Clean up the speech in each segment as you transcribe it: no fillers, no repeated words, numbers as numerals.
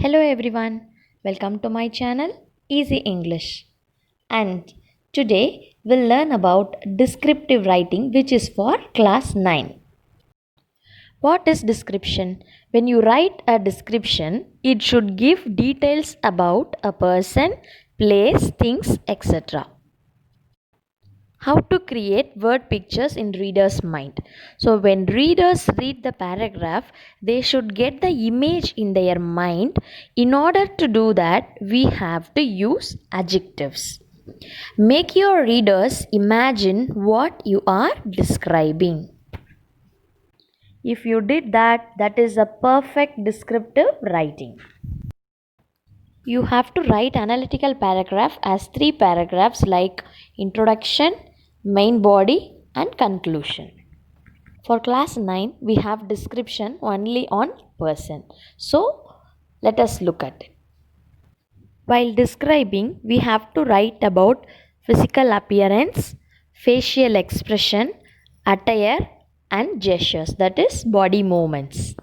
Hello everyone, welcome to my channel Easy English. And today we'll learn about descriptive writing, which is for class 9. What is description? When you write a description, it should give details about a person, place, things, etc. How to create word pictures in reader's mind. So when readers read the paragraph, they should get the image in their mind. In order to do that, we have to use adjectives. Make your readers imagine what you are describing. If you did that, that is a perfect descriptive writing. You have to write analytical paragraph as 3 paragraphs like introduction, main body and conclusion. For class 9, we have description only on person. So let us look at it. While describing, we have to write about physical appearance, facial expression, attire and gestures, that is body movements.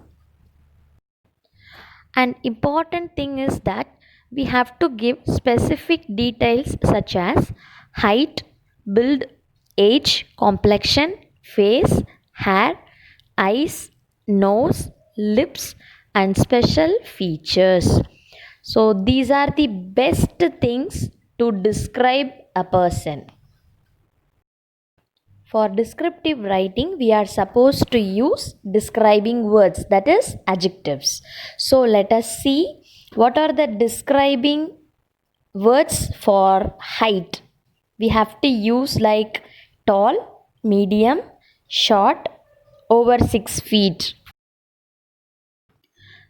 An important thing is that we have to give specific details such as height, build, age, complexion, face, hair, eyes, nose, lips, and special features. So, these are the best things to describe a person. For descriptive writing, we are supposed to use describing words, that is adjectives. So let us see what are the describing words for height. We have to use like tall, medium, short, over 6 feet.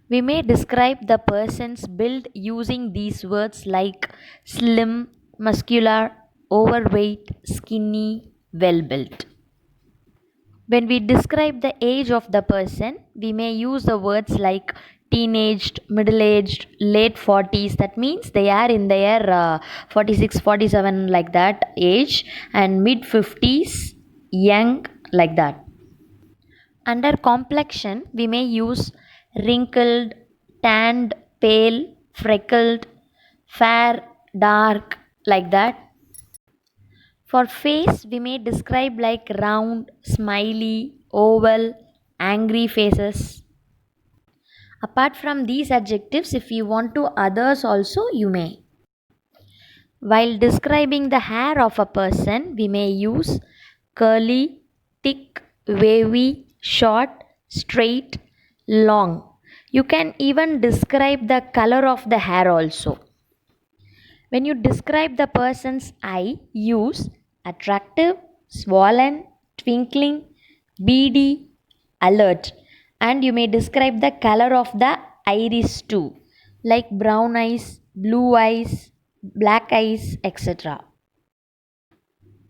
We may describe the person's build using these words like slim, muscular, overweight, skinny, well built. When we describe the age of the person, we may use the words like teenaged, middle aged, late 40s. That means they are in their 46, 47 like that age, and mid 50s, young like that. Under complexion, we may use wrinkled, tanned, pale, freckled, fair, dark like that. For face, we may describe like round, smiley, oval, angry faces. Apart from these adjectives, if you want to others also, you may. While describing the hair of a person, we may use curly, thick, wavy, short, straight, long. You can even describe the color of the hair also. When you describe the person's eye, use attractive, swollen, twinkling, beady, alert. And you may describe the color of the iris too, like brown eyes, blue eyes, black eyes, etc.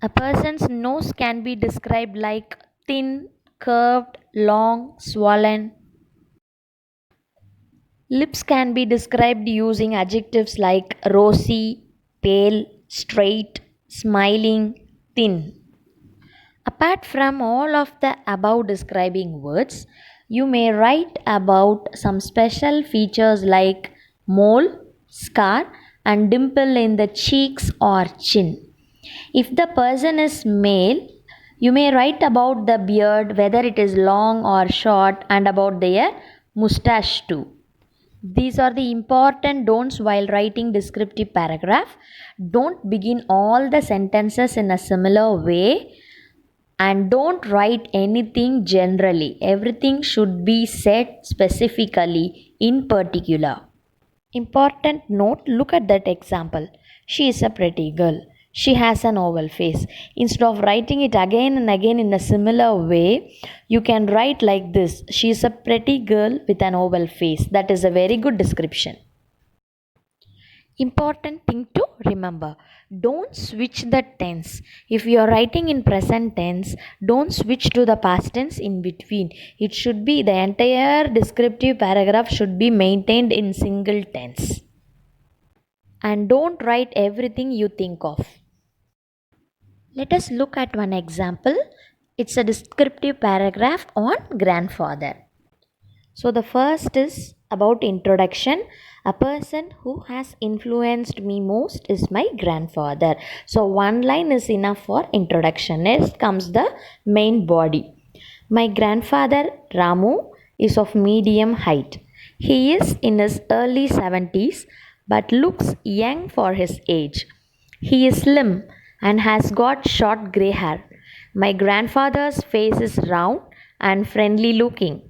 A person's nose can be described like thin, curved, long, swollen. Lips can be described using adjectives like rosy, pale, straight, smiling, thin. Apart from all of the above describing words, you may write about some special features like mole, scar, and dimple in the cheeks or chin. If the person is male, you may write about the beard, whether it is long or short, and about their mustache too. These are the important don'ts while writing descriptive paragraph. Don't begin all the sentences in a similar way and don't write anything generally. Everything should be said specifically in particular. Important note, look at that example. She is a pretty girl. She has an oval face. Instead of writing it again and again in a similar way, you can write like this. She is a pretty girl with an oval face. That is a very good description. Important thing to remember, don't switch the tense. If you are writing in present tense, don't switch to the past tense in between. It should be the entire descriptive paragraph should be maintained in single tense. And don't write everything you think of. Let us look at one example. It's a descriptive paragraph on grandfather. So the first is about introduction, a person who has influenced me most is my grandfather. So one line is enough for introduction. Next comes the main body. My grandfather Ramu is of medium height. He is in his early 70s but looks young for his age. He is slim and has got short grey hair. My grandfather's face is round and friendly looking.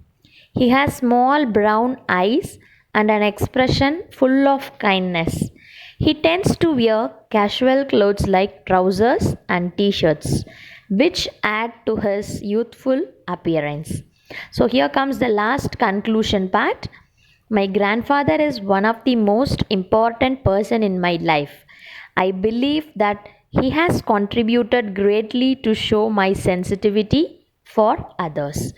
He has small brown eyes and an expression full of kindness. He tends to wear casual clothes like trousers and t shirts, which add to his youthful appearance. So, here comes the last conclusion part. My grandfather is one of the most important person in my life. I believe that he has contributed greatly to show my sensitivity for others.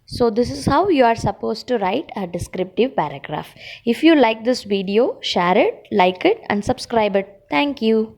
So this is how you are supposed to write a descriptive paragraph. If you like this video, share it, like it and subscribe it. Thank you.